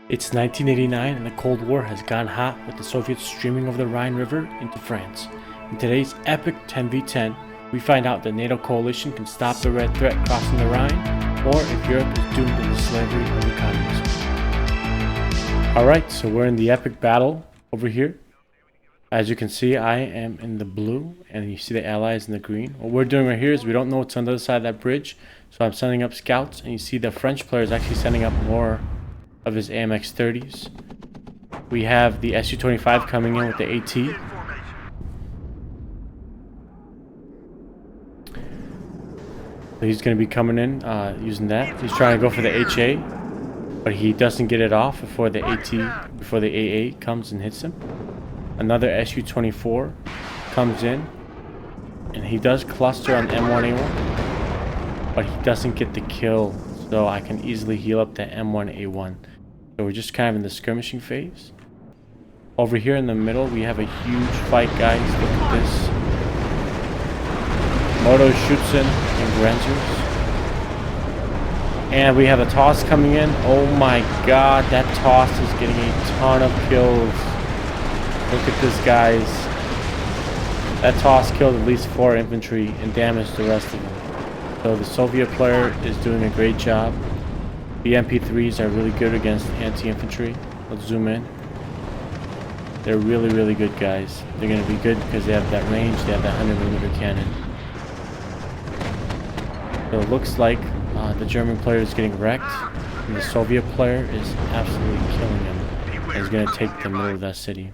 It's 1989 and the Cold War has gone hot with the Soviets streaming over the Rhine River into France. In today's epic 10v10, we find out the NATO coalition can stop the Red threat crossing the Rhine, or if Europe is doomed into slavery under communism. Alright, so we're in the epic battle over here. As you can see, I am in the blue, and you see the allies in the green. What we're doing right here is we don't know what's on the other side of that bridge, so I'm sending up scouts, and you see the French player is actually sending up more of his AMX-30s. We have the Su-25 coming in with the AT. So he's going to be coming in using that. He's trying to go for the HA, but he doesn't get it off before the AA comes and hits him. Another Su-24 comes in, and he does cluster on M1A1, but he doesn't get the kill, so I can easily heal up the M1A1. So we're just kind of in the skirmishing phase. Over here in the middle, we have a huge fight, guys. Look at this. Moto shoots in Grenzers. And we have a toss coming in. Oh my god, that toss is getting a ton of kills. Look at this, guys. That toss killed at least 4 infantry and damaged the rest of them. So the Soviet player is doing a great job. The MP3s are really good against anti-infantry. Let's zoom in. They're really, really good, guys. They're going to be good because they have that range. They have that 100mm cannon. So it looks like the German player is getting wrecked, and the Soviet player is absolutely killing him. He's going to take the middle of that city.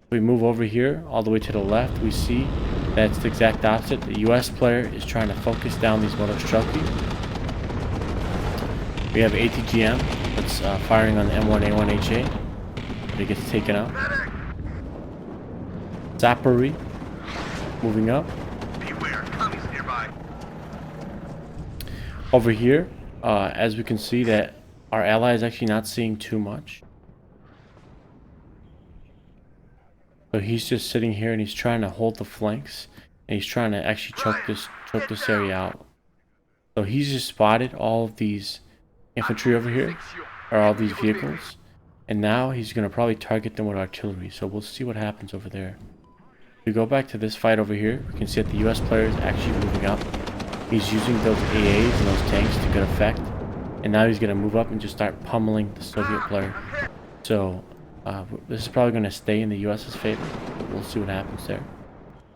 If we move over here, all the way to the left, we see that it's the exact opposite. The US player is trying to focus down these Motostrelki. We have ATGM that's firing on the M1A1HA, but it gets taken out. Zapori moving up. Over here, as we can see that our ally is actually not seeing too much. So he's just sitting here and he's trying to hold the flanks, and he's trying to actually choke this area out. So he's just spotted all of these infantry over here, or all these vehicles, and now he's going to probably target them with artillery. So we'll see what happens over there. If we go back to this fight over here, we can see that the US player is actually moving up. He's using those AAs and those tanks to good effect, and now he's going to move up and just start pummeling the Soviet player. So this is probably going to stay in the US's favor. We'll see what happens there.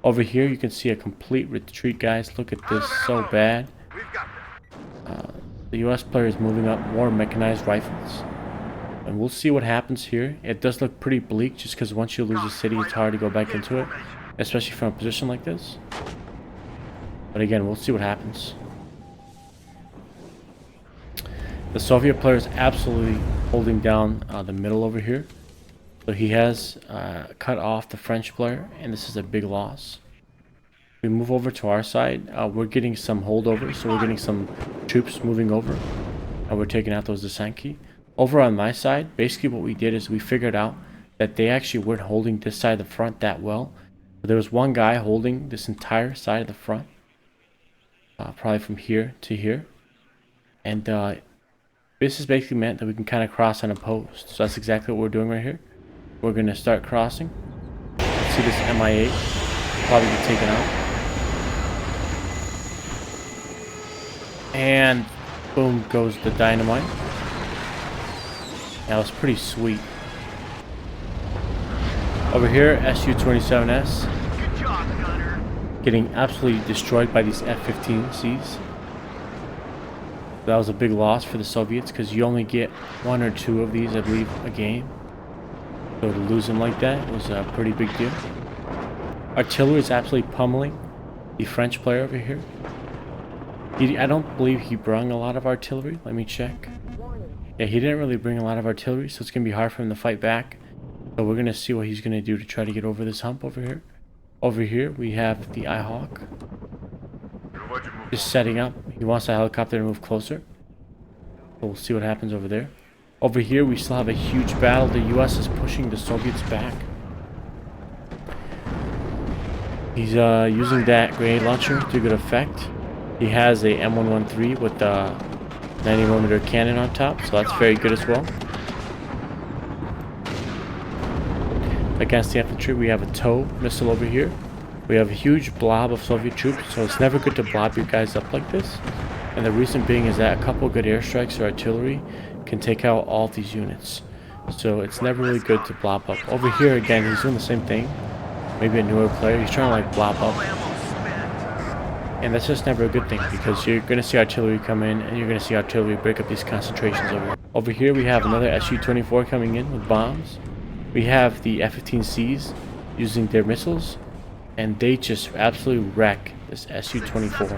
Over here you can see a complete retreat, guys. Look at this, so bad. The US player is moving up more mechanized rifles, and we'll see what happens here. It does look pretty bleak just because once you lose a city, it's hard to go back into it, especially from a position like this. But again, we'll see what happens. The Soviet player is absolutely holding down the middle over here. So he has cut off the French player, and this is a big loss. We move over to our side. We're getting some holdovers, so we're getting some troops moving over, and we're taking out those Desanki. Over on my side, basically what we did is we figured out that they actually weren't holding this side of the front that well. So there was one guy holding this entire side of the front, probably from here to here, and this is basically meant that we can kind of cross unopposed. So that's exactly what we're doing right here. We're going to start crossing. Let's see this MI8 probably get taken out. And boom goes the dynamite. That was pretty sweet. Over here, Su-27S getting absolutely destroyed by these F-15Cs. That was a big loss for the Soviets because you only get 1 or 2 of these, I believe, a game. So to lose them like that was a pretty big deal. Artillery is absolutely pummeling the French player over here. I don't believe he brought a lot of artillery. Let me check. Yeah, he didn't really bring a lot of artillery, so it's going to be hard for him to fight back. So we're going to see what he's going to do to try to get over this hump over here. Over here, we have the Ihawk just setting up. He wants the helicopter to move closer. So we'll see what happens over there. Over here, we still have a huge battle. The US is pushing the Soviets back. He's using that grenade launcher to good effect. He has a M113 with the 90mm cannon on top, so that's very good as well. against the infantry. We have a TOW missile over here. We have a huge blob of Soviet troops, so it's never good to blob your guys up like this. And the reason being is that a couple good airstrikes or artillery can take out all of these units. So it's never really good to blob up. Over here again, he's doing the same thing. Maybe a newer player, he's trying to like blob up. And that's just never a good thing, because you're going to see artillery come in and you're going to see artillery break up these concentrations over here. Over here we have another Su-24 coming in with bombs. We have the F-15Cs using their missiles, and they just absolutely wreck this Su-24.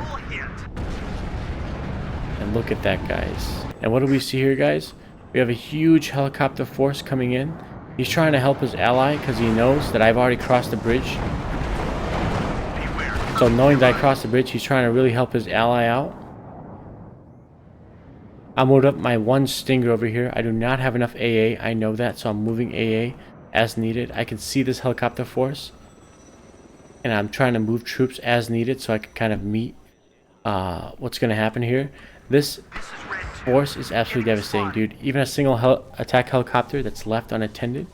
And look at that, guys. And what do we see here, guys? We have a huge helicopter force coming in. He's trying to help his ally because he knows that I've already crossed the bridge. So knowing that I crossed the bridge, he's trying to really help his ally out. I moved up my one Stinger over here. I do not have enough AA. I know that, so I'm moving AA as needed. I can see this helicopter force, and I'm trying to move troops as needed so I can kind of meet what's going to happen here. This force is absolutely devastating, dude. Even a single attack helicopter that's left unattended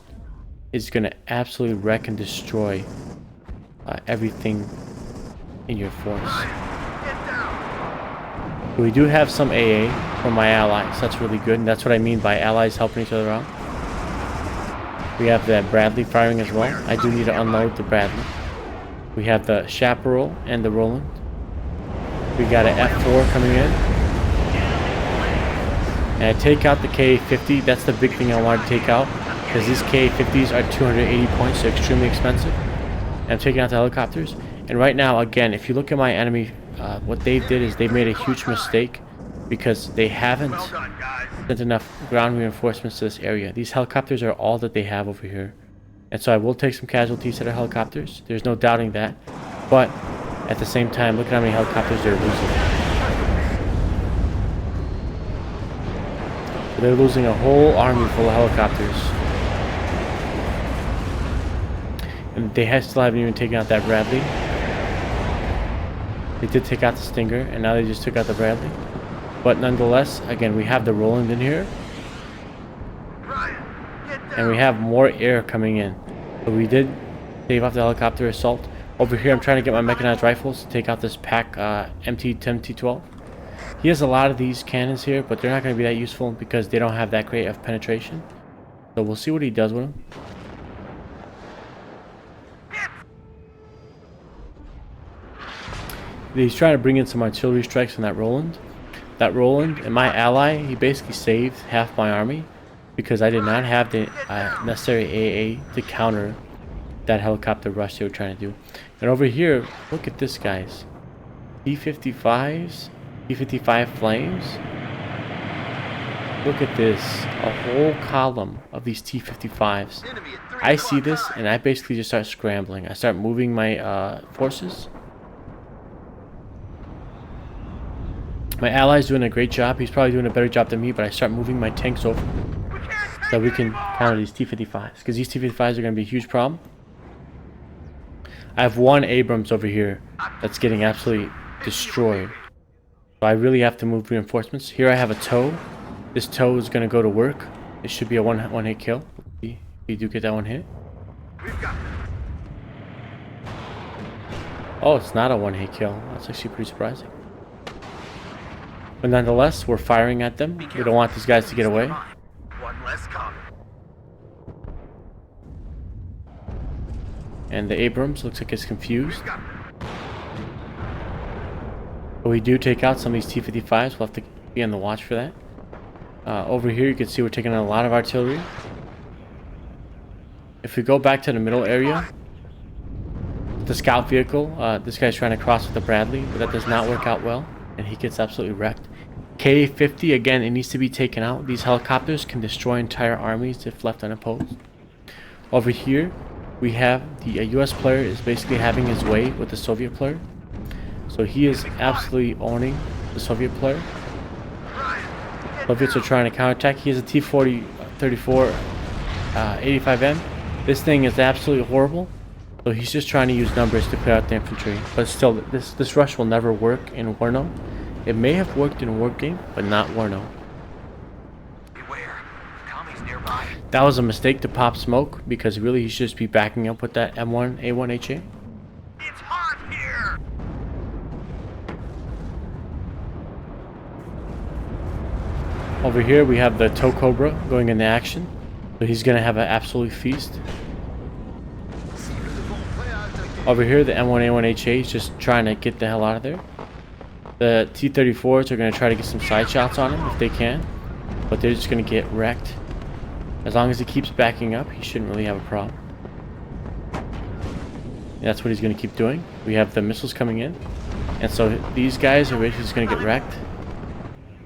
is going to absolutely wreck and destroy everything in your force. We do have some AA from my allies. That's really good, and that's what I mean by allies helping each other out. We have the Bradley firing as well. I do need to unload the Bradley. We have the Chaparral and the Roland. We got an F4 coming in. And I take out the Ka-50. That's the big thing I wanted to take out, because these Ka-50s are 280 points, so extremely expensive. And I'm taking out the helicopters. And right now, again, if you look at my enemy, what they did is they made a huge mistake, because they haven't sent enough ground reinforcements to this area. These helicopters are all that they have over here. And so I will take some casualties to the helicopters. There's no doubting that. But at the same time, look at how many helicopters they're losing. They're losing a whole army full of helicopters. And they still haven't even taken out that Bradley. They did take out the Stinger, and now they just took out the Bradley. But nonetheless, again, we have the Roland in here. And we have more air coming in. So we did save off the helicopter assault. Over here, I'm trying to get my mechanized rifles to take out this pack MT-12. He has a lot of these cannons here, but they're not going to be that useful because they don't have that great of penetration. So we'll see what he does with them. He's trying to bring in some artillery strikes on that Roland. That Roland and my ally, he basically saved half my army because I did not have the necessary AA to counter that helicopter rush they were trying to do. And over here, look at this, guys. T-55s, T-55 Flames. Look at this, a whole column of these T-55s. I see this and I basically just start scrambling. I start moving my forces. My ally's doing a great job. He's probably doing a better job than me, but I start moving my tanks over so we can counter these T-55s, because these T-55s are going to be a huge problem. I have one Abrams over here that's getting absolutely destroyed. So I really have to move reinforcements. Here I have a TOW. This TOW is going to go to work. It should be a one hit kill. If you do get that one hit. Oh, it's not a one hit kill. That's actually pretty surprising. But nonetheless, we're firing at them. We don't want these guys to get away. And the Abrams looks like it's confused. But we do take out some of these T-55s. We'll have to be on the watch for that. Over here, you can see we're taking out a lot of artillery. If we go back to the middle area, the scout vehicle, this guy's trying to cross with the Bradley, but that does not work out well, and he gets absolutely wrecked. Ka-50, again, it needs to be taken out. These helicopters can destroy entire armies if left unopposed. Over here, we have the US player is basically having his way with the Soviet player. So he is absolutely owning the Soviet player. Soviets are trying to counterattack. He has a T-40 34 85M. This thing is absolutely horrible. So he's just trying to use numbers to clear out the infantry. But still, this rush will never work in WARNO. It may have worked in War Game, but not WARNO. That was a mistake to pop smoke, because really he should just be backing up with that M1A1HA. It's hot here. Over here we have the tow cobra going into action, so he's gonna have an absolute feast. Over here the M1A1HA is just trying to get the hell out of there. The T-34s are gonna try to get some side shots on him if they can, but they're just gonna get wrecked. As long as he keeps backing up, he shouldn't really have a problem. And that's what he's gonna keep doing. We have the missiles coming in, and so these guys are basically just gonna get wrecked.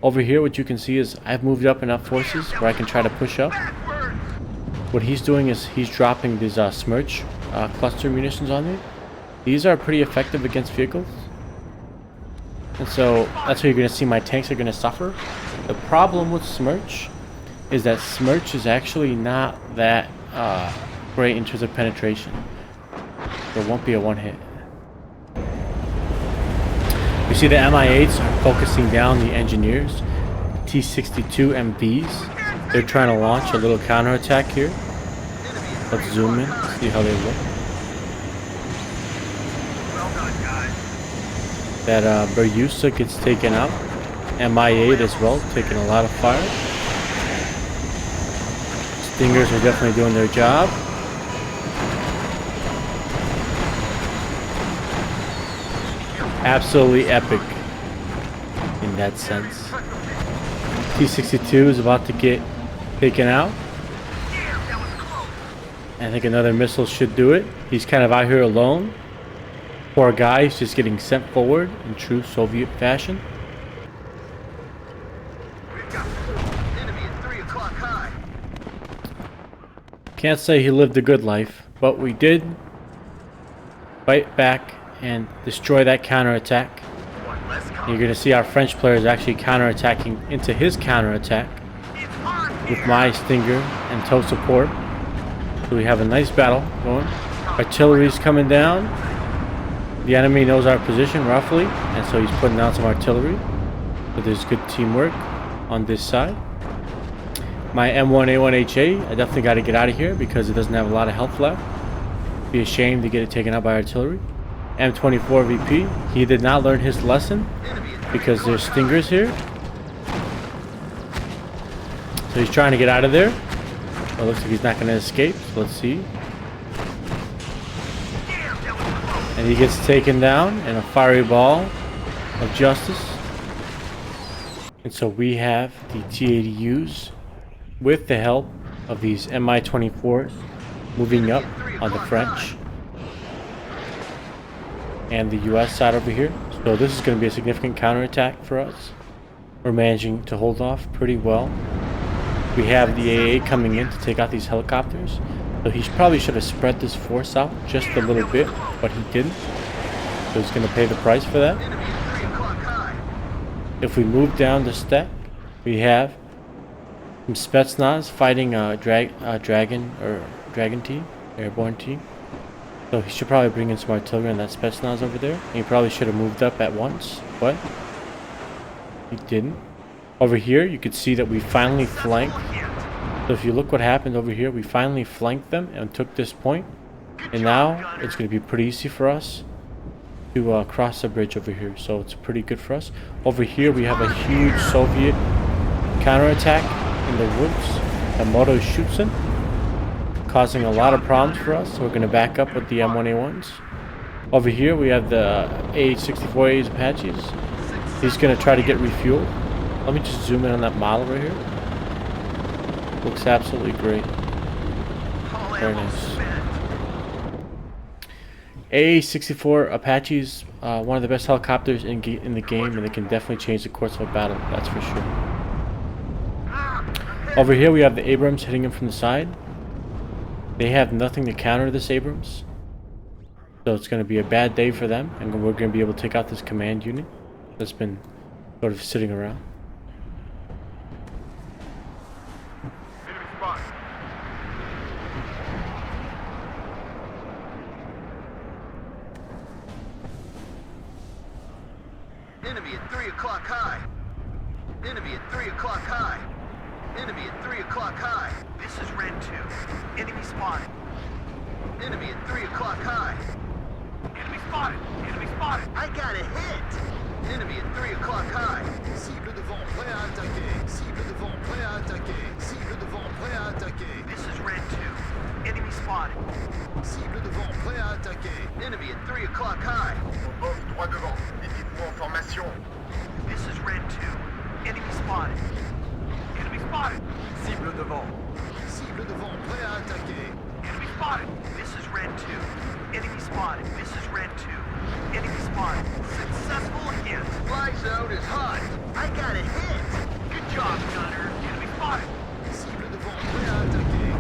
Over here, what you can see is I've moved up enough forces where I can try to push up. What he's doing is he's dropping these Smirch cluster munitions on me. These are pretty effective against vehicles. And so that's where you're going to see my tanks are going to suffer. The problem with Smirch is that Smirch is actually not that great in terms of penetration. There won't be a one hit. You see the MI8s are focusing down the engineers, T-62 MVs. They're trying to launch a little counterattack here. Let's zoom in, see how they look. That Beryusa gets taken out. MI8 as well, taking a lot of fire. Stingers are definitely doing their job. Absolutely epic in that sense. T-62 is about to get taken out. I think another missile should do it. He's kind of out here alone. Poor guy, he's just getting sent forward in true Soviet fashion. Can't say he lived a good life, but we did fight back and destroy that counterattack. You're going to see our French players actually counterattacking into his counterattack with my Stinger and tow support. So we have a nice battle going. Artillery's coming down. The enemy knows our position roughly, and so he's putting down some artillery. So there's good teamwork on this side. My M1A1HA, I definitely got to get out of here because it doesn't have a lot of health left. Be a shame to get it taken out by artillery. M24 VP, he did not learn his lesson because there's Stingers here. So he's trying to get out of there. It looks like he's not going to escape, so let's see. And he gets taken down in a fiery ball of justice. And so we have the T-80Us with the help of these Mi-24s moving up on the French and the US side over here. So this is going to be a significant counterattack for us. We're managing to hold off pretty well. We have the AA coming in to take out these helicopters. So he probably should have spread this force out just a little bit, but he didn't. So he's going to pay the price for that. If we move down the stack, we have some Spetsnaz fighting a dragon team, airborne team. So he should probably bring in some artillery on that Spetsnaz over there. And he probably should have moved up at once, but he didn't. Over here, you could see that we finally flanked. So if you look what happened over here, we finally flanked them and took this point. And now it's going to be pretty easy for us to cross the bridge over here. So it's pretty good for us. Over here, we have a huge Soviet counterattack in the woods. The Moto shoots in, causing a lot of problems for us. So we're going to back up with the M1A1s. Over here, we have the AH-64A's Apaches. He's going to try to get refueled. Let me just zoom in on that model right here. Looks absolutely great. Very nice. AA-64 Apaches, one of the best helicopters in the game, and they can definitely change the course of a battle, that's for sure. Over here we have the Abrams hitting him from the side. They have nothing to counter this Abrams, so it's going to be a bad day for them, and we're going to be able to take out this command unit that's been sort of sitting around. Enemy at 3 o'clock high. Enemy at 3 o'clock high. Enemy at 3 o'clock high. This is Red 2. Enemy spotted. Enemy at 3 o'clock high. Enemy spotted. Enemy spotted. I got a hit. Enemy at 3 o'clock high. Cible devant, prêt à attaquer. Cible devant, prêt à attaquer. Cible devant, prêt à attaquer. This is Red 2. Enemy spotted. Cible devant, prêt à attaquer. Enemy at 3 o'clock high. Boss droit devant. Équipement en formation. This is Red 2. Enemy spotted. Enemy spotted. Cible devant. Cible devant, prêt à attaquer. Enemy spotted. This is Red 2. Enemy spotted. This is Red 2. Enemy spotted. Successful hit. Fly zone is hot. I got a hit. Good job, Gunner. Enemy spotted. Cible devant, prêt à attaquer.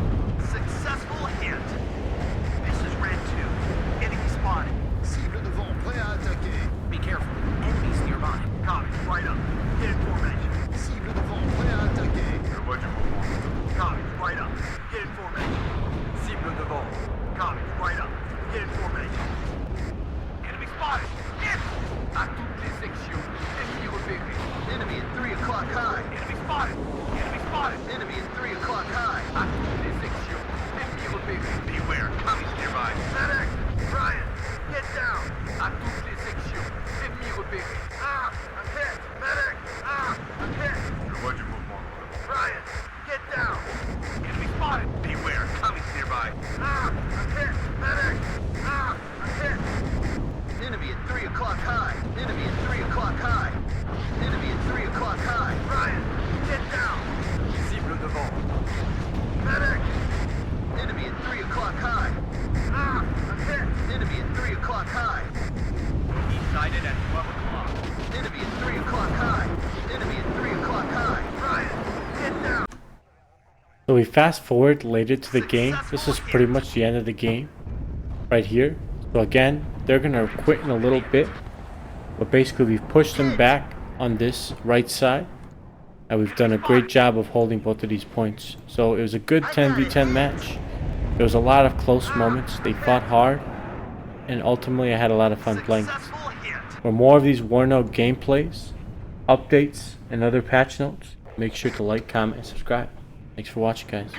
Successful hit. This is Red 2. Enemy spotted. Cible devant, prêt à attaquer. Be careful. Enemies nearby. Copy. Right up. Get in formation. Cible devant, prêt à attaquer. Je vois du mouvement. Copy. Right up. Get in formation. Cible devant. Copy. Right up. Get in formation. Enemy spotted. Hit! À toutes les sections. Ennemis repérés. Enemy at 3 o'clock high. Enemy spotted. Enemy spotted. Enemy at 3 o'clock high. À toutes les sections. Ennemis repérés. Beware. Commies nearby. Medic! Ryan! Get down! À toutes les sections. Ennemis repérés. Ah! I'm hit! Medic! Ah! I'm hit! Je vois du mouvement. Ryan! Get down! Enemy spotted! Beware! Commies nearby. Ah! I'm hit! Medic! Ah! I'm hit! Enemy at 3 o'clock high. Enemy at 3 o'clock high. Enemy at 3 o'clock high. Ryan! Get down! Cible devant. Medic! Enemy at 3 o'clock high. Ah! I'm hit! Enemy at 3 o'clock high. He sighted at 12 o'clock. Enemy at 3 o'clock high. Enemy at 3 o'clock high. Ryan! Get down! So we fast forward later to the game. This is pretty much the end of the game right here. So again, they're gonna quit in a little bit, but basically we've pushed them back on this right side, and we've done a great job of holding both of these points. So it was a good 10v10 match. There was a lot of close moments. They fought hard, and ultimately I had a lot of fun playing. Successful hit! For more of these WARNO gameplays, updates, and other patch notes, make sure to like, comment, and subscribe. Thanks for watching, guys.